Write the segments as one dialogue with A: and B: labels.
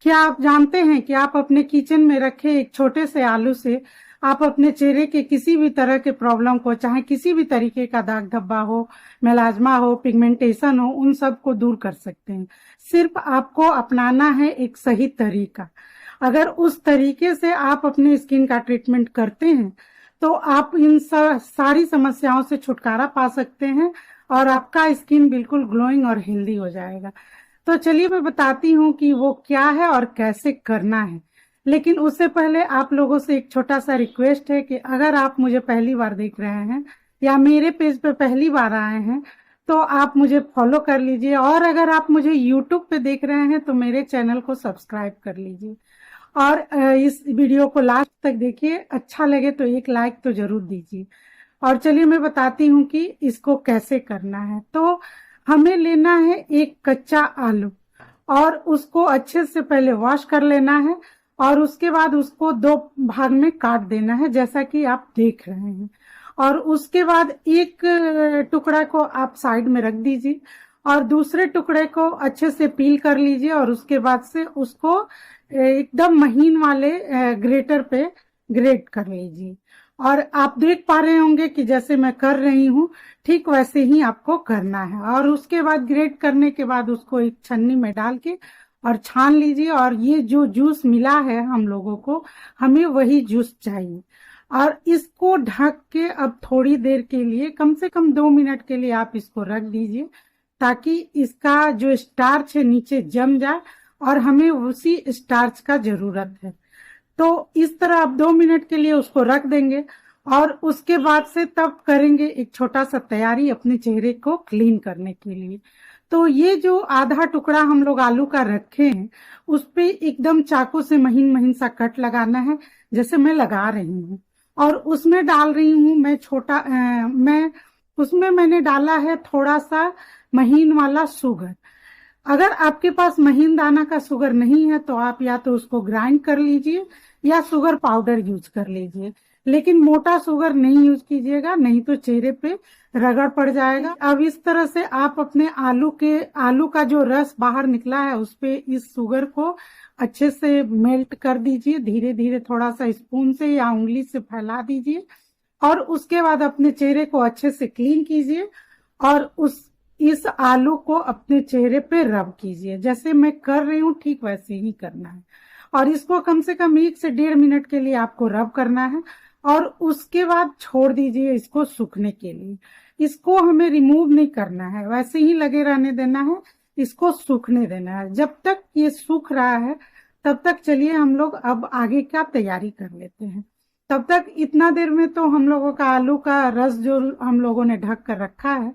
A: क्या आप जानते हैं कि आप अपने किचन में रखे एक छोटे से आलू से आप अपने चेहरे के किसी भी तरह के प्रॉब्लम को, चाहे किसी भी तरीके का दाग धब्बा हो, मेलाज्मा हो, पिगमेंटेशन हो, उन सब को दूर कर सकते हैं। सिर्फ आपको अपनाना है एक सही तरीका। अगर उस तरीके से आप अपने स्किन का ट्रीटमेंट करते हैं तो आप इन सारी समस्याओं से छुटकारा पा सकते हैं और आपका स्किन बिल्कुल ग्लोइंग और हेल्दी हो जाएगा। तो चलिए मैं बताती हूँ कि वो क्या है और कैसे करना है। लेकिन उससे पहले आप लोगों से एक छोटा सा रिक्वेस्ट है कि अगर आप मुझे पहली बार देख रहे हैं या मेरे पेज पे पहली बार आए हैं तो आप मुझे फॉलो कर लीजिए, और अगर आप मुझे यूट्यूब पे देख रहे हैं तो मेरे चैनल को सब्सक्राइब कर लीजिए और इस वीडियो को लास्ट तक देखिए। अच्छा लगे तो एक लाइक तो जरूर दीजिए। और चलिए मैं बताती हूँ कि इसको कैसे करना है। तो हमें लेना है एक कच्चा आलू और उसको अच्छे से पहले वॉश कर लेना है और उसके बाद उसको दो भाग में काट देना है जैसा कि आप देख रहे हैं। और उसके बाद एक टुकड़ा को आप साइड में रख दीजिए और दूसरे टुकड़े को अच्छे से पील कर लीजिए और उसके बाद से उसको एकदम महीन वाले ग्रेटर पे ग्रेट कर लीजिए। और आप देख पा रहे होंगे कि जैसे मैं कर रही हूँ ठीक वैसे ही आपको करना है। और उसके बाद ग्रेट करने के बाद उसको एक छन्नी में डाल के और छान लीजिए। और ये जो जूस मिला है हम लोगों को, हमें वही जूस चाहिए। और इसको ढक के अब थोड़ी देर के लिए, कम से कम 2 मिनट के लिए आप इसको रख दीजिए ताकि इसका जो स्टार्च है नीचे जम जाए, और हमें उसी स्टार्च का जरूरत है। तो इस तरह आप 2 मिनट के लिए उसको रख देंगे और उसके बाद से तब करेंगे एक छोटा सा तैयारी अपने चेहरे को क्लीन करने के लिए। तो ये जो आधा टुकड़ा हम लोग आलू का रखे हैं उस पे एकदम चाकू से महीन महीन सा कट लगाना है जैसे मैं लगा रही हूँ। और उसमें डाल रही हूँ मैं मैं उसमें मैंने डाला है थोड़ा सा महीन वाला शुगर। अगर आपके पास महीन दाना का शुगर नहीं है तो आप या तो उसको ग्राइंड कर लीजिए या शुगर पाउडर यूज कर लीजिए, लेकिन मोटा शुगर नहीं यूज कीजिएगा, नहीं तो चेहरे पे रगड़ पड़ जाएगा। अब इस तरह से आप अपने आलू का जो रस बाहर निकला है उस पे इस शुगर को अच्छे से मेल्ट कर दीजिए। धीरे धीरे थोड़ा सा स्पून से या उंगली से फैला दीजिए और उसके बाद अपने चेहरे को अच्छे से क्लीन कीजिए और इस आलू को अपने चेहरे पे रब कीजिए। जैसे मैं कर रही हूँ ठीक वैसे ही करना है। और इसको कम से कम 1 से 1.5 मिनट के लिए आपको रब करना है और उसके बाद छोड़ दीजिए इसको सूखने के लिए। इसको हमें रिमूव नहीं करना है, वैसे ही लगे रहने देना है, इसको सूखने देना है। जब तक ये सूख रहा है तब तक चलिए हम लोग अब आगे का तैयारी कर लेते हैं। तब तक इतना देर में तो हम लोगों का आलू का रस जो हम लोगों ने ढक कर रखा है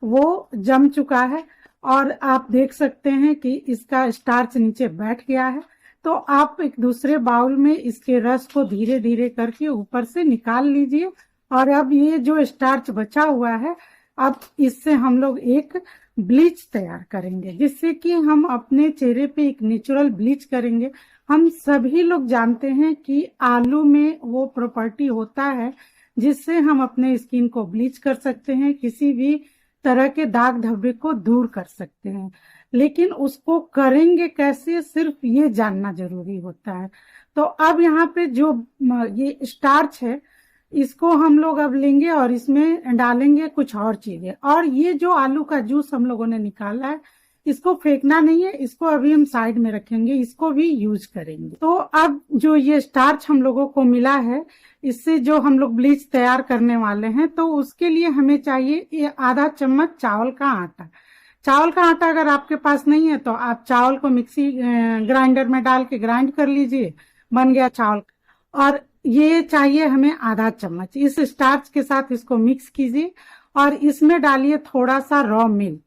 A: वो जम चुका है और आप देख सकते हैं कि इसका स्टार्च नीचे बैठ गया है। तो आप एक दूसरे बाउल में इसके रस को धीरे धीरे करके ऊपर से निकाल लीजिए। और अब ये जो स्टार्च बचा हुआ है, अब इससे हम लोग एक ब्लीच तैयार करेंगे जिससे कि हम अपने चेहरे पे एक नेचुरल ब्लीच करेंगे। हम सभी लोग जानते हैं कि आलू में वो प्रॉपर्टी होता है जिससे हम अपने स्किन को ब्लीच कर सकते हैं, किसी भी तरह के दाग धब्बे को दूर कर सकते हैं। लेकिन उसको करेंगे कैसे, सिर्फ ये जानना जरूरी होता है। तो अब यहाँ पे जो ये स्टार्च है इसको हम लोग अब लेंगे और इसमें डालेंगे कुछ और चीजें। और ये जो आलू का जूस हम लोगों ने निकाला है इसको फेंकना नहीं है, इसको अभी हम साइड में रखेंगे, इसको भी यूज करेंगे। तो अब जो ये स्टार्च हम लोगों को मिला है इससे जो हम लोग ब्लीच तैयार करने वाले हैं, तो उसके लिए हमें चाहिए ये आधा चम्मच चावल का आटा। चावल का आटा अगर आपके पास नहीं है तो आप चावल को मिक्सी ग्राइंडर में डाल के ग्राइंड कर लीजिए, बन गया चावल। और ये चाहिए हमें आधा चम्मच। इस स्टार्च के साथ इसको मिक्स कीजिए और इसमें डालिए थोड़ा सा रॉ मिल्क।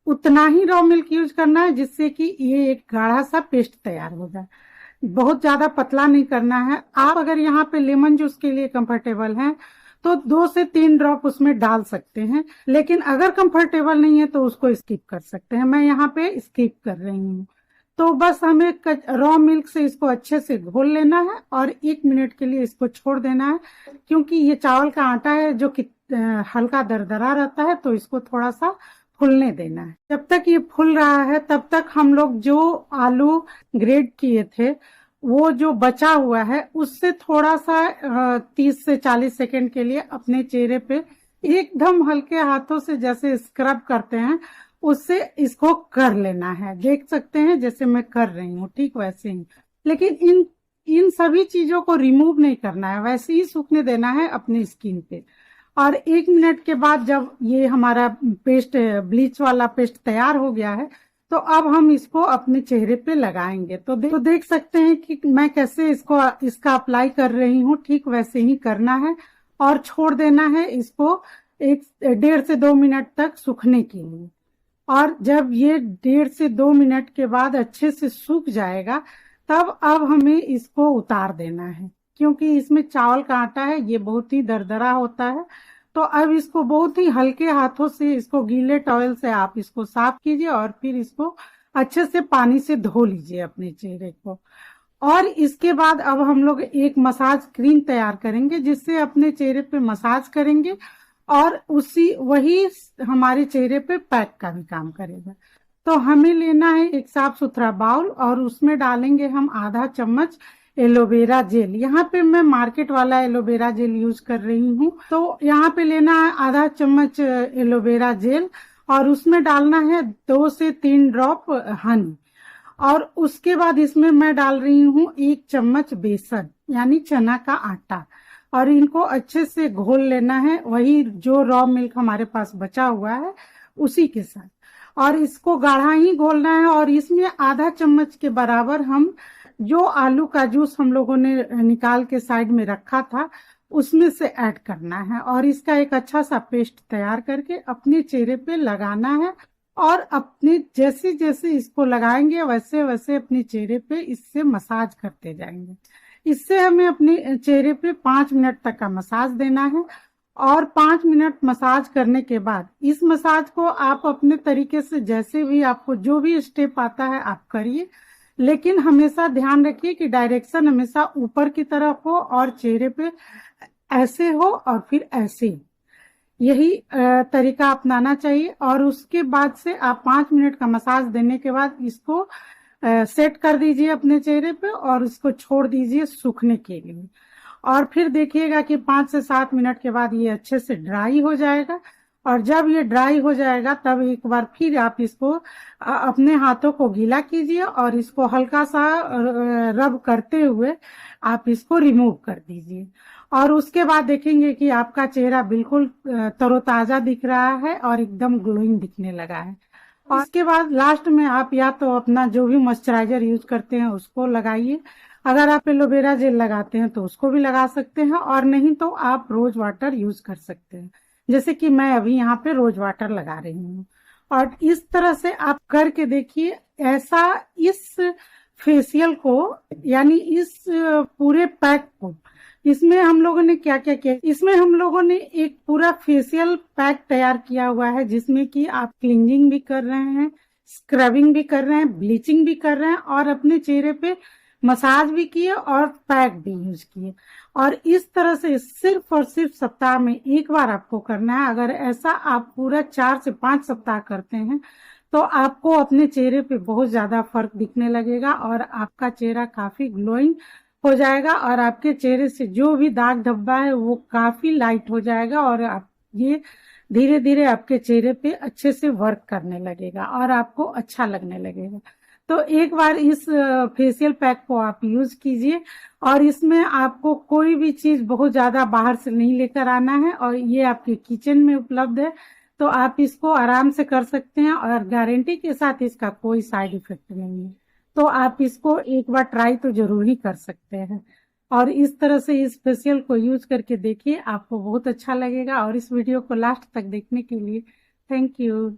A: उतना ही रॉ मिल्क यूज करना है जिससे कि ये एक गाढ़ा सा पेस्ट तैयार हो जाए, बहुत ज्यादा पतला नहीं करना है। आप अगर यहाँ पे लेमन जूस के लिए कंफर्टेबल हैं तो 2 से 3 ड्रॉप उसमें डाल सकते हैं, लेकिन अगर कंफर्टेबल नहीं है तो उसको स्किप कर सकते हैं। मैं यहाँ पे स्किप कर रही हूँ। तो बस हमें रॉ मिल्क से इसको अच्छे से घोल लेना है और 1 मिनट के लिए इसको छोड़ देना है, क्योंकि ये चावल का आटा है जो कि हल्का दरदरा रहता है, तो इसको थोड़ा सा फूलने देना है। जब तक ये फूल रहा है तब तक हम लोग जो आलू ग्रेट किए थे वो जो बचा हुआ है उससे थोड़ा सा 30 से 40 सेकंड के लिए अपने चेहरे पे एकदम हल्के हाथों से जैसे स्क्रब करते हैं उससे इसको कर लेना है। देख सकते हैं जैसे मैं कर रही हूँ, ठीक वैसे ही। लेकिन इन इन सभी चीजों को रिमूव नहीं करना है, वैसे ही सूखने देना है अपनी स्किन पे। और 1 मिनट के बाद जब ये हमारा पेस्ट, ब्लीच वाला पेस्ट तैयार हो गया है तो अब हम इसको अपने चेहरे पे लगाएंगे। तो देख सकते हैं कि मैं कैसे इसका अप्लाई कर रही हूँ, ठीक वैसे ही करना है और छोड़ देना है इसको 1.5 से 2 मिनट तक सूखने के लिए। और जब ये 1.5 से 2 मिनट के बाद अच्छे से सूख जाएगा तब अब हमें इसको उतार देना है, क्योंकि इसमें चावल का आटा है, ये बहुत ही दरदरा होता है। तो अब इसको बहुत ही हल्के हाथों से, इसको गीले टॉवल से आप इसको साफ कीजिए और फिर इसको अच्छे से पानी से धो लीजिए अपने चेहरे को। और इसके बाद अब हम लोग एक मसाज क्रीम तैयार करेंगे जिससे अपने चेहरे पे मसाज करेंगे और वही हमारे चेहरे पे पैक का भी काम करेगा। तो हमें लेना है एक साफ सुथरा बाउल और उसमें डालेंगे हम आधा चम्मच एलोवेरा जेल। यहाँ पे मैं मार्केट वाला एलोवेरा जेल यूज कर रही हूँ। तो यहाँ पे लेना है आधा चम्मच एलोवेरा जेल और उसमें डालना है 2 से 3 ड्रॉप हनी। और उसके बाद इसमें मैं डाल रही हूँ 1 चम्मच बेसन यानी चना का आटा और इनको अच्छे से घोल लेना है, वही जो रॉ मिल्क हमारे पास बचा हुआ है उसी के साथ। और इसको गाढ़ा ही घोलना है और इसमें आधा चम्मच के बराबर हम जो आलू का जूस हम लोगों ने निकाल के साइड में रखा था उसमें से ऐड करना है और इसका एक अच्छा सा पेस्ट तैयार करके अपने चेहरे पे लगाना है। और अपने जैसे जैसे इसको लगाएंगे वैसे वैसे अपने चेहरे पे इससे मसाज करते जाएंगे। इससे हमें अपने चेहरे पे 5 मिनट तक का मसाज देना है। और 5 मिनट मसाज करने के बाद इस मसाज को आप अपने तरीके से जैसे भी आपको जो भी स्टेप आता है आप करिए, लेकिन हमेशा ध्यान रखिए कि डायरेक्शन हमेशा ऊपर की तरफ हो और चेहरे पे ऐसे हो और फिर ऐसे, यही तरीका अपनाना चाहिए। और उसके बाद से आप 5 मिनट का मसाज देने के बाद इसको सेट कर दीजिए अपने चेहरे पे और इसको छोड़ दीजिए सूखने के लिए। और फिर देखिएगा कि 5 से 7 मिनट के बाद ये अच्छे से ड्राई हो जाएगा। और जब ये ड्राई हो जाएगा तब एक बार फिर आप इसको अपने हाथों को गीला कीजिए और इसको हल्का सा रब करते हुए आप इसको रिमूव कर दीजिए। और उसके बाद देखेंगे कि आपका चेहरा बिल्कुल तरोताजा दिख रहा है और एकदम ग्लोइंग दिखने लगा है। और इसके बाद लास्ट में आप या तो अपना जो भी मॉइस्चराइजर यूज करते हैं उसको लगाइए। अगर आप एलोवेरा जेल लगाते हैं तो उसको भी लगा सकते हैं और नहीं तो आप रोज वाटर यूज कर सकते हैं, जैसे कि मैं अभी यहाँ पे रोज वाटर लगा रही हूँ। और इस तरह से आप करके देखिए। ऐसा इस फेशियल को यानी इस पूरे पैक को, इसमें हम लोगों ने क्या क्या किया, इसमें हम लोगों ने एक पूरा फेशियल पैक तैयार किया हुआ है जिसमें कि आप क्लींजिंग भी कर रहे हैं, स्क्रबिंग भी कर रहे हैं, ब्लीचिंग भी कर रहे हैं और अपने चेहरे पे मसाज भी किए और पैक भी यूज किए। और इस तरह से सिर्फ और सिर्फ सप्ताह में एक बार आपको करना है। अगर ऐसा आप पूरा 4 से 5 सप्ताह करते हैं तो आपको अपने चेहरे पे बहुत ज्यादा फर्क दिखने लगेगा और आपका चेहरा काफी ग्लोइंग हो जाएगा और आपके चेहरे से जो भी दाग धब्बा है वो काफी लाइट हो जाएगा और आप ये धीरे धीरे आपके चेहरे पे अच्छे से वर्क करने लगेगा और आपको अच्छा लगने लगेगा। तो एक बार इस फेशियल पैक को आप यूज कीजिए और इसमें आपको कोई भी चीज बहुत ज्यादा बाहर से नहीं लेकर आना है और ये आपके किचन में उपलब्ध है। तो आप इसको आराम से कर सकते हैं और गारंटी के साथ इसका कोई साइड इफेक्ट नहीं है। तो आप इसको एक बार ट्राई तो जरूर ही कर सकते हैं। और इस तरह से इस फेशियल को यूज करके देखिए, आपको बहुत अच्छा लगेगा। और इस वीडियो को लास्ट तक देखने के लिए थैंक यू।